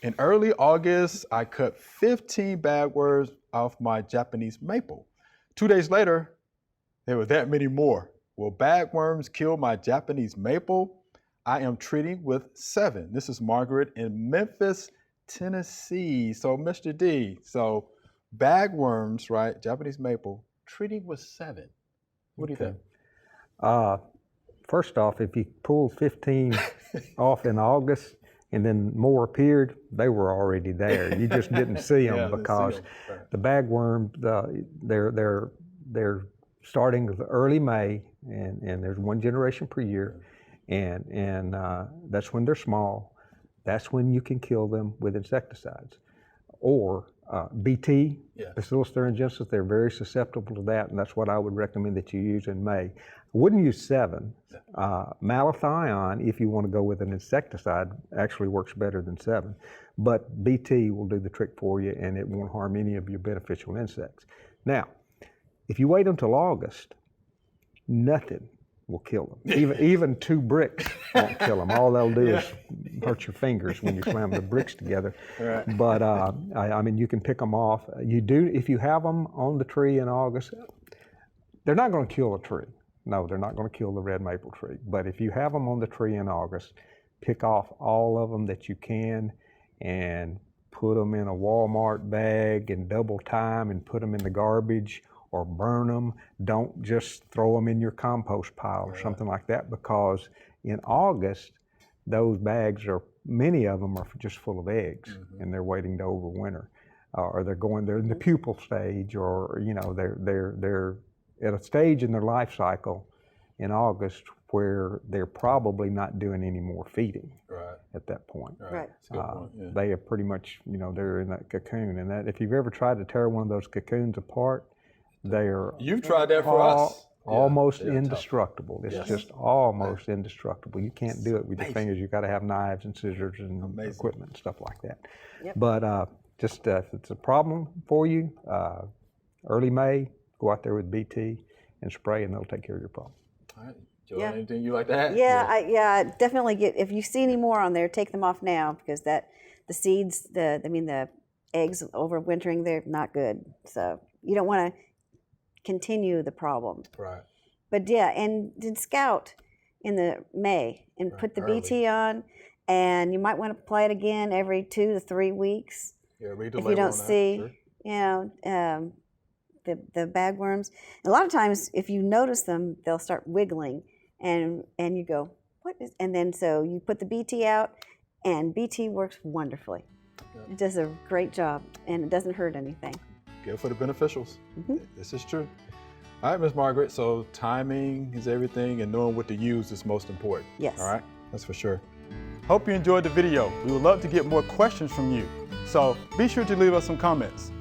In early August, I cut 15 bagworms off my Japanese maple. 2 days later, there were that many more. Will bagworms kill my Japanese maple? I am treating with 7. This is Margaret in Memphis, Tennessee. So Mr. D, so bagworms, right, Japanese maple, treating with 7. What do you think? First off, if you pulled 15 off in August and then more appeared, they were already there. You just didn't see them because the bagworm, they're starting early May, and there's 1 generation per year, and that's when they're small. That's when you can kill them with insecticides. Or BT, Bacillus thuringiensis, they're very susceptible to that, and that's what I would recommend that you use in May. I wouldn't use 7. Malathion, if you want to go with an insecticide, actually works better than 7. But BT will do the trick for you, and it won't harm any of your beneficial insects. Now, if you wait until August, nothing will kill them. Even 2 bricks won't kill them. All they'll do is hurt your fingers when you slam the bricks together. Right. But I mean, you can pick them off. You do, if you have them on the tree in August, they're not going to kill a tree. No, they're not going to kill the red maple tree. But if you have them on the tree in August, pick off all of them that you can and put them in a Walmart bag and double tie them and put them in the garbage or burn them. Don't just throw them in your compost pile or something like that, because in August, those bags are, many of them are just full of eggs, and they're waiting to overwinter. Or they're in the pupal stage, or they're at a stage in their life cycle in August where they're probably not doing any more feeding at that point. Right. They are pretty much, they're in that cocoon, and that if you've ever tried to tear one of those cocoons apart, they are. You've tried that for us. Almost indestructible. It's just almost indestructible. You can't do it with your fingers. You've got to have knives and scissors and equipment and stuff like that. Yep. But just if it's a problem for you, early May, go out there with BT and spray, and they'll take care of your problem. All right. Joanne, anything you like that? Yeah, definitely if you see any more on there, take them off now, because the seeds, the eggs overwintering, they're not good. So you don't want to continue the problem. Right. But and then scout in the May and put the BT on, and you might want to apply it again every 2 to 3 weeks. Yeah, read the if label you don't on that. see, the bagworms. A lot of times, if you notice them, they'll start wiggling, and you go, what is? And then so you put the BT out, and BT works wonderfully. Yeah. It does a great job, and it doesn't hurt anything. Good for the beneficials. This is true. All right, Ms. Margaret, so timing is everything, and knowing what to use is most important. Yes. All right, that's for sure. Hope you enjoyed the video. We would love to get more questions from you. So be sure to leave us some comments.